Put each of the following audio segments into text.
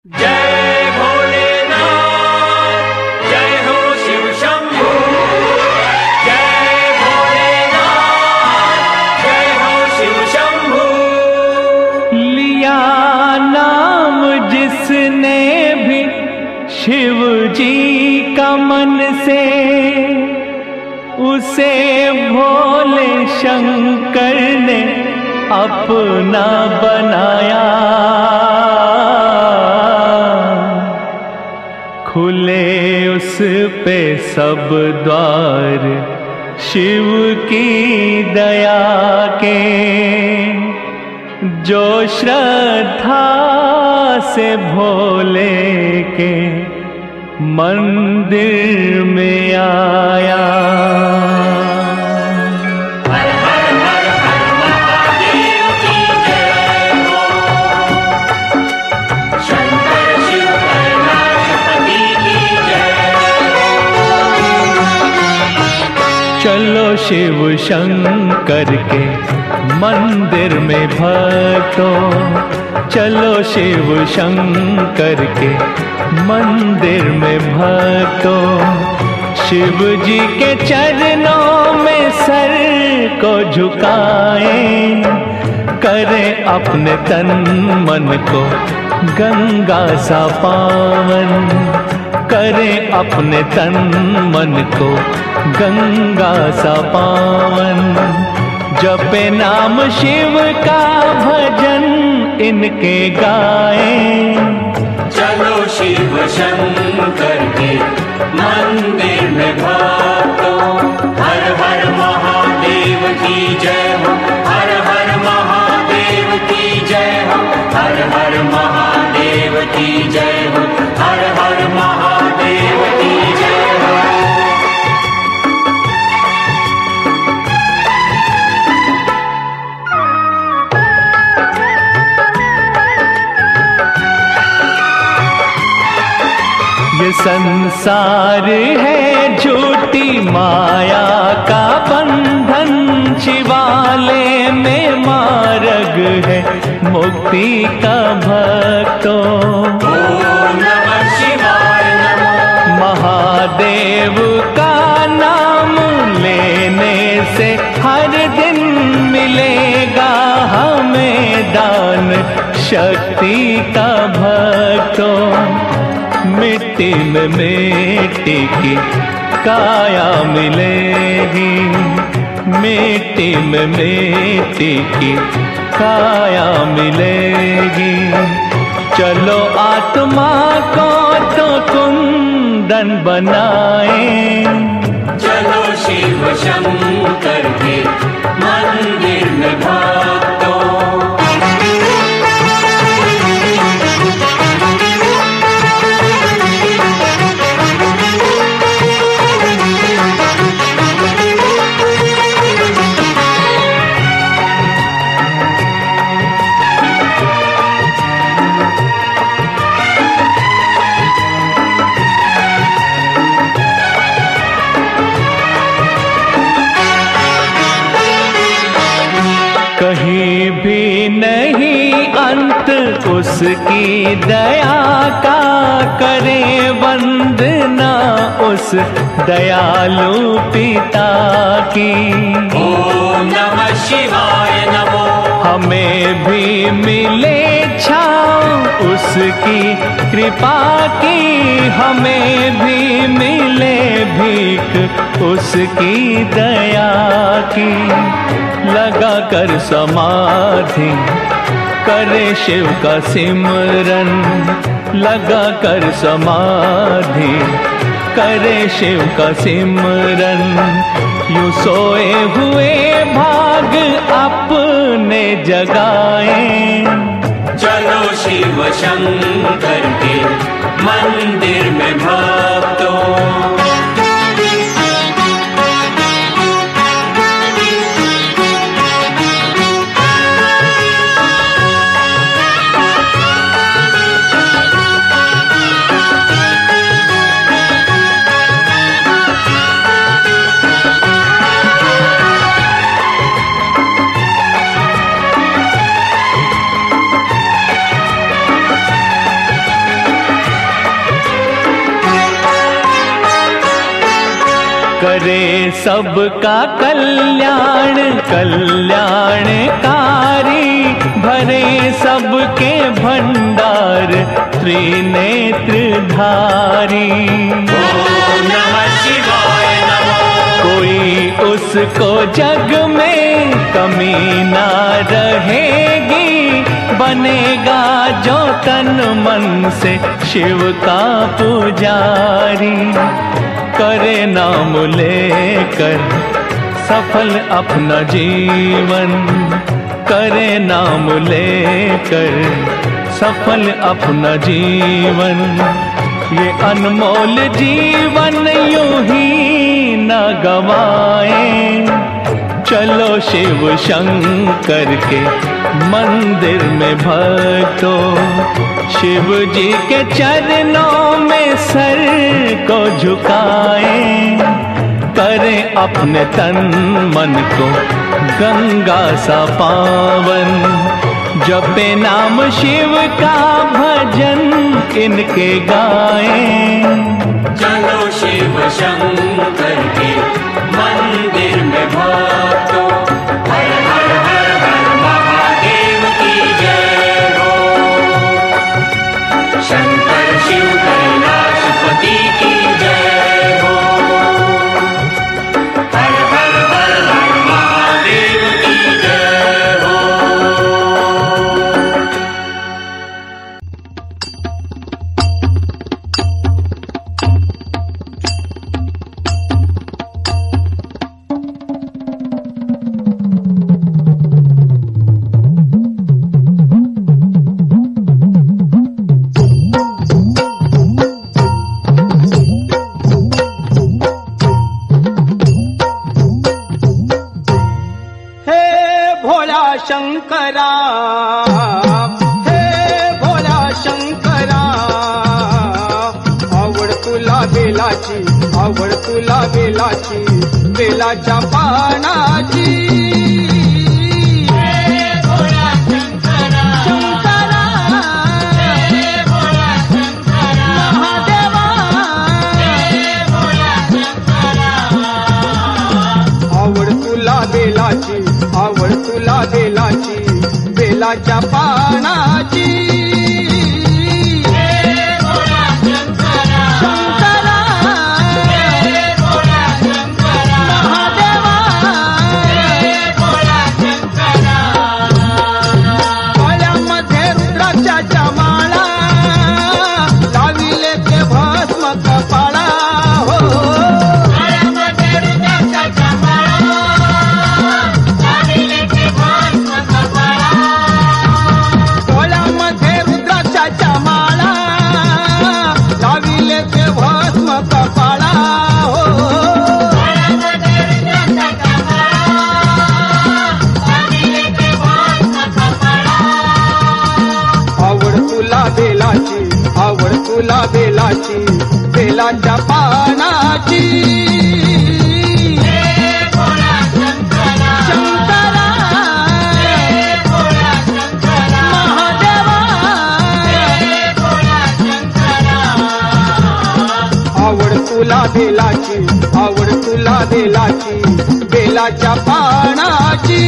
जय भोलेनाथ, जय हो शिव शंभू। जय भोलेनाथ, जय हो शिव शंभू। लिया नाम जिसने भी शिव जी का मन से, उसे भोले शंकर ने अपना बनाया। खुले उस पे सब द्वार शिव की दया के, जो श्रद्धा से भोले के मंदिर में आया। चलो शिव शंकर के मंदिर में भक्तों, चलो शिव शंकर के मंदिर में भक्तों। शिव जी के चरणों में सर को झुकाएं, करें अपने तन मन को गंगा सा पावन, करें अपने तन मन को गंगा सा पावन। जपे नाम शिव का भजन इनके गाएं। चलो शिव शंकर के मंदिर में भक्तों, हर हर महादेव की जय हो, हर हर महादेव की जय हो, हर हर महादेव की जय हो, हर हर महादेव की जय हो। ये संसार है झूठी माया का बंधन, शिवालय में मार्ग है मुक्ति का भक्तों। ओम नमः शिवाय नमः। महादेव का नाम लेने से हर दिन मिलेगा हमें दान शक्ति का भक्तों। मिट्टी में मिट्टी की काया मिलेगी, मिट्टी में मिट्टी की काया मिलेगी। चलो आत्मा को तो कुंदन बनाएं, चलो शिव शंकर के मंदिर में भक्तों। कहीं भी नहीं अंत उसकी दया का, करें वंदना उस दयालु पिता की। ओम नमः शिवाय नमो। हमें भी मिले छाँव उसकी कृपा की, हमें भी मिले भीख उसकी दया की। लगा कर समाधि करे शिव का सिमरन, लगा कर समाधि करे शिव का सिमरन। यूं सोए हुए भाग अपने जगाएं, चलो शिव शंकर के मंदिर में भक्तों। करे सबका कल्याण कल्याणकारी, भरे सबके भंडार त्रिनेत्रधारी। ओम नमः शिवाय नमः। कोई उसको जग में कमी ना रहेगी, बनेगा जो तन मन से शिव का पुजारी। करे नाम लेकर सफल अपना जीवन, करे नाम लेकर सफल अपना जीवन। ये अनमोल जीवन यूं ही न गवाए, चलो शिव शंकर के मंदिर में भक्तों, शिव जी के चरणों में सर को झुकाएं। करें अपने तन मन को गंगा सा पावन, जपे नाम शिव का भजन इनके गाएं। चलो शिव शंकर के मंदिर में भक्तों, हर हर हर हर महादेव की जय हो। शंकर शिव कैलाशपति की जय हो। हर हर हर हर महादेव की जय हो। शंकरा, हे भोला शंकरा, आवड तुला बेलाची, आवड तुला बेलाची, बेलाच्या पानाची। आवड तुला बेलाची, बेलाच्या पानाची। शंकरा, महादेवा, गळ्यामध्ये रुद्राक्षाच्या माळा, लाविले ते भस्म कपाळा हो। आवड तुला बेलाची, बेलाच्या पानाची। शंकरा, महादेवा, आवड तुला बेलाची, आवड तुला बेलाची, बेलाच्या पानाची।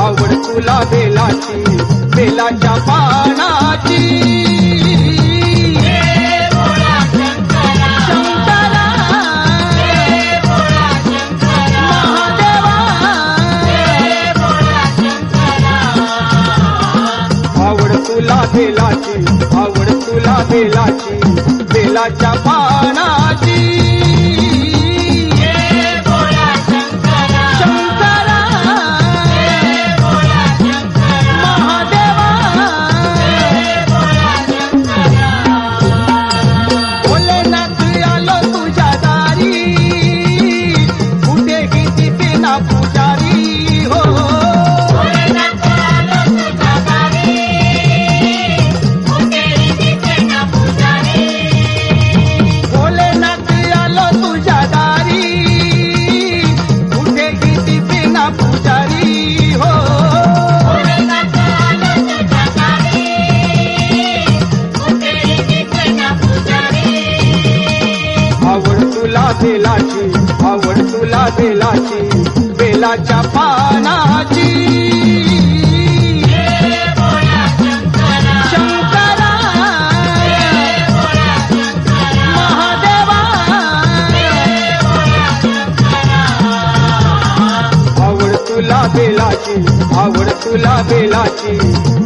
आवड तुला बेलाची, बेलाच्या पानाची। शंकरा, महादेवा, आवड तुला बेलाची, आवड तुला बेलाची, बेलाच्या पानाची। बेलाची बेलाच्या पानाची शंकरा महादेवा आवड तुला बेलाची आवड तुला बेलाची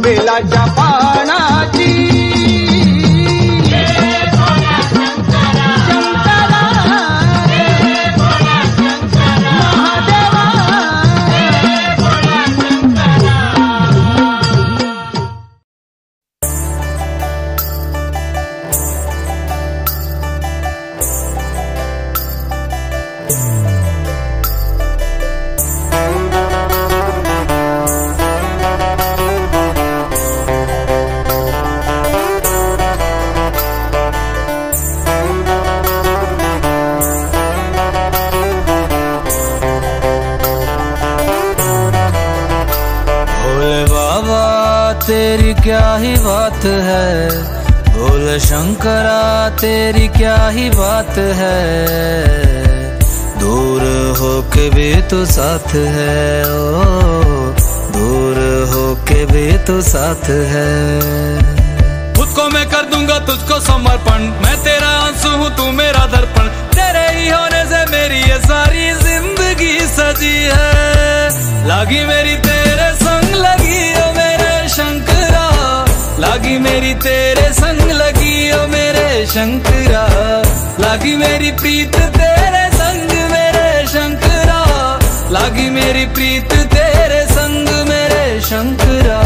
बेलाच्या पानाची तेरी क्या ही बात है, भोले शंकरा तेरी क्या ही बात है। दूर होके भी तू साथ है, ओ दूर होके भी तू साथ है। खुद को मैं कर दूंगा तुझको समर्पण, मैं तेरा आंसू हूँ तू मेरा दर्पण। तेरे ही होने से मेरी ये सारी जिंदगी सजी है। लागी मेरी तेरे संग लगी ओ मेरे शंकरा, लागी मेरी तेरे संग लगी ओ मेरे शंकरा। लागी मेरी प्रीत तेरे संग मेरे शंकरा, लागी मेरी प्रीत तेरे संग मेरे शंकरा।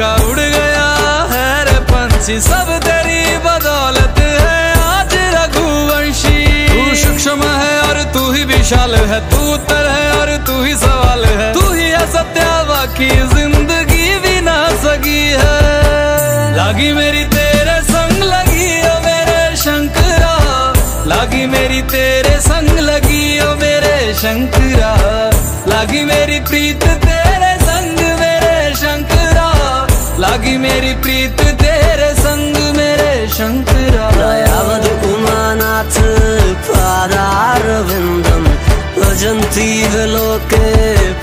उड़ गया है रे पंछी, सब तेरी बदौलत है आज रघुवंशी। तू सूक्ष्म है और तू ही विशाल है, तू उत्तर है और तू ही सवाल है। तू ही है सत्या बाकी जिंदगी भी ना सकी है। लागी मेरी तेरे संग लगी ओ मेरे शंकरा, लागी मेरी तेरे संग लगी ओ मेरे शंकरा। लागी मेरी प्रीत तेरे संग मेरे शंकरा, लागी मेरी प्रीत तेरे संग मेरे शंकरा। दयावद उमानाथ पादारविन्दं भजन्ति लोके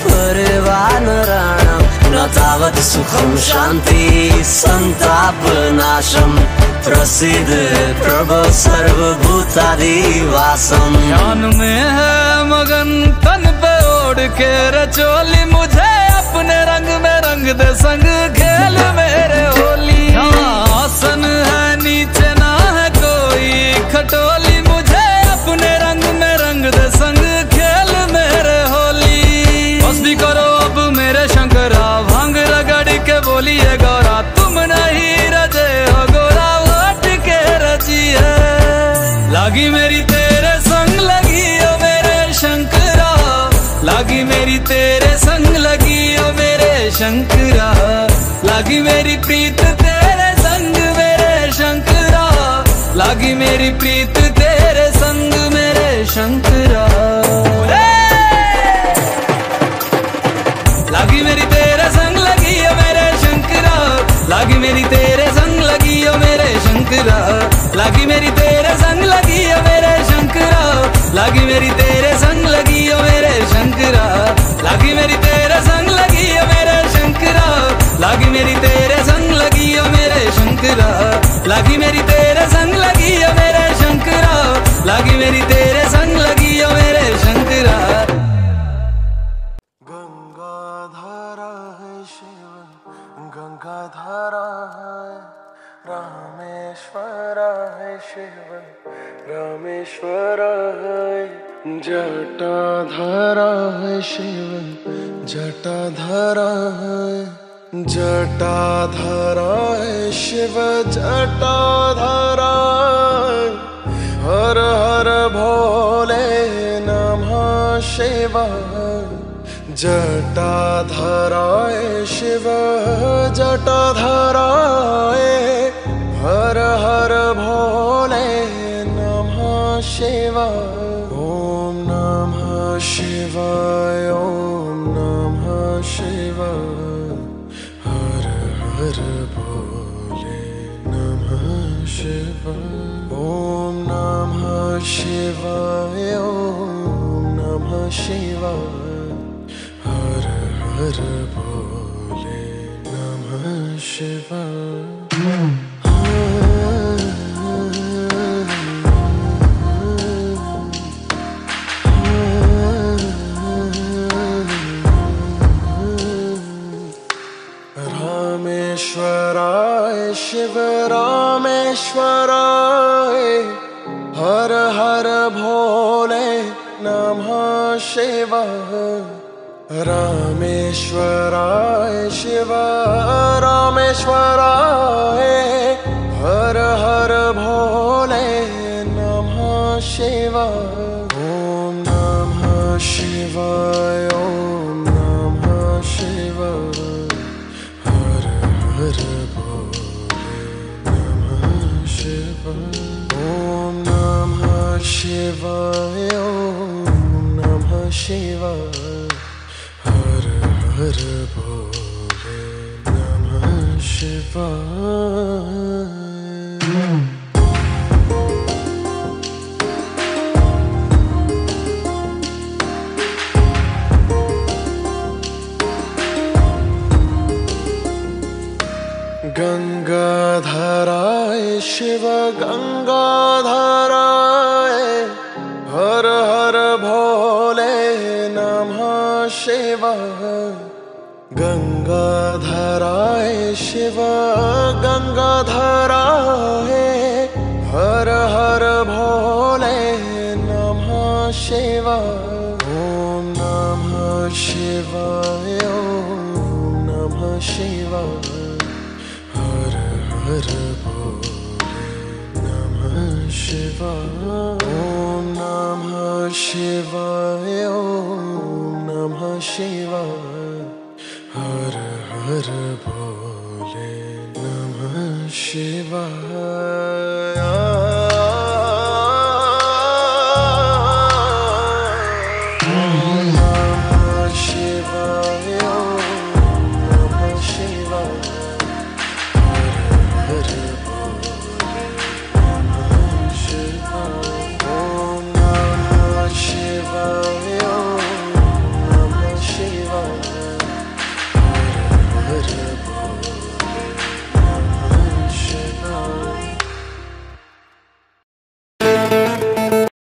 परिवानराणां। न तावत् सुखं शान्ति संतापनाशं, प्रसीद प्रभो सर्वभूतादिवासम्। ध्यान में है मगन तन पे ओढ़ के रचोली, मुझे अपने रंग में रंग दे संग खेल मेरे होली। आसन है नीचे ना है कोई खटोली, मुझे अपने रंग में रंग दे संग खेल मेरे होली। बस भी करो अब मेरे शंकरा, भांग रगड़ के बोलिए गौरा। तुम नहीं रजे हो गोरा हट के रजी है। लागी मेरी तेरे संग लगी ओ मेरे शंकरा, लागी मेरी तेरे संग लगी ओ मेरे शंकरा। लागी मेरी प्रीत तेरे संग मेरे शंकरा, लागी मेरी प्रीत तेरे संग मेरे शंकरा। लागी मेरी तेरे संग लगी ओ मेरे शंकरा, लागी मेरी तेरे संग लगी ओ मेरे शंकरा। लागी मेरी तेरे संग लगी ओ मेरे शंकरा, लागी मेरी तेरे संग लगी ओ मेरे शंकरा। लागी मेरी तेरे संग लगी ओ मेरे शंकरा, लागी मेरी तेरे संग लगी ओ मेरे शंकरा। लागी मेरी तेरे संग लगी ओ मेरे शंकरा, लागी मेरी तेरे संग लगी ओ मेरे शंकरा। गंगाधारा है शिव, गंगाधारा है रामेश्वरा है शिव, रामेश्वरा है जटाधारा है शिव, जटाधारा है जटाधारा है शिव, जटाधारा हर हर भोले नमः शिवाय। जटाधराय शिव जटाधराय हर हर भोले नमः शिवाय। ओम नमः शिवाय ओम नमः शिवाय हर हर भोले नमः शिवाय। ओम नमः शिवाय ओम नमः शिवाय हर हर भोले नमः शिवाय। रामेश्वराय शिव रामेश्वराय हर हर भोले नमः शिवाय। रामेश्वराय शिव रामेश्वराय हर हर भोले नमः शिवाय। ओम नमः शिवाय ओम नमः शिवाय हर हर भोले नमः शिवाय। ओम नमः शिवाय ओम नमः शिवाय हर हर भोले नमः शिवाय। गंगाधराय शिव गंगाधराय हर हर भोले नमः शिवाय। गंगाधराय शिव गंगाधराय हर हर भोले नमः शिवाय। ओम नमः शिवाय ओम नमः शिवाय हर हर भोले नमः शिवाय। ओम नमः शिवाय ओम नमः शिवाय हर हर भोले नमः शिवाय।